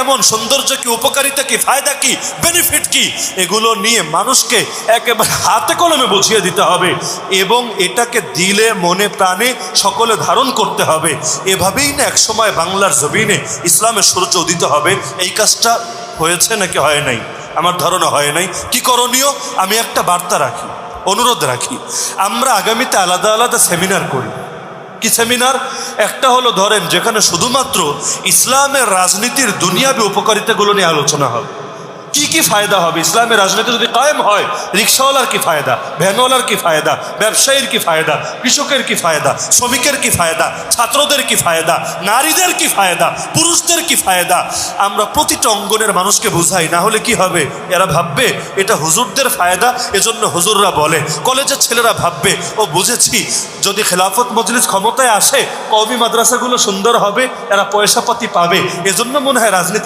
কেমন, সৌন্দর্য কি, উপকারিতা কি, ফায়দা কি, বেনিফিট কি, এগুলো নিয়ে মানুষকে একেবারে হাতে কলমে বুঝিয়ে দিতে হবে এবং এটাকে দিলে মনে প্রাণে সকলে ধারণ করতে হবে। এভাবেই না একসময় বাংলার জমিনে ইসলামের সূর্য উদিত হবে। এই কাজটা হয়েছে নাকি হয় নাই? আমার ধারণা হয় নাই। কি করণীয়? আমি একটা বার্তা রাখি, অনুরোধ রাখি, আমরা আগামীতে আলাদা আলাদা সেমিনার করি। কি সেমিনার? একটা হলো ধরেন যেখানে শুধুমাত্র ইসলামের রাজনীতির দুনিয়াবী উপকারিতাগুলো নিয়ে আলোচনা হবে। কি কি ফায়দা হবে ইসলামের রাজনীতি যদি কায়েম হয়? রিক্সাওয়ালার কি ফায়দা, ভ্যানওয়ালার কি ফায়দা, ব্যবসায়ীর কি ফায়দা, কৃষকের কি ফায়দা, শ্রমিকের কি ফায়দা, ছাত্রদের কি ফায়দা, নারীদের কি ফায়দা, পুরুষদের কি ফায়দা, আমরা প্রতিটা অঙ্গনের মানুষকে বুঝাই। না হলে কি হবে? এরা ভাববে এটা হুজুরদের ফায়দা, এজন্য হুজুররা বলে। কলেজের ছেলেরা ভাববে ও বুঝেছি, যদি খেলাফত মজলিস ক্ষমতায় আসে কওমি মাদ্রাসাগুলো সুন্দর হবে, এরা পয়সাপাতি পাবে, এজন্য মনে হয় রাজনীতি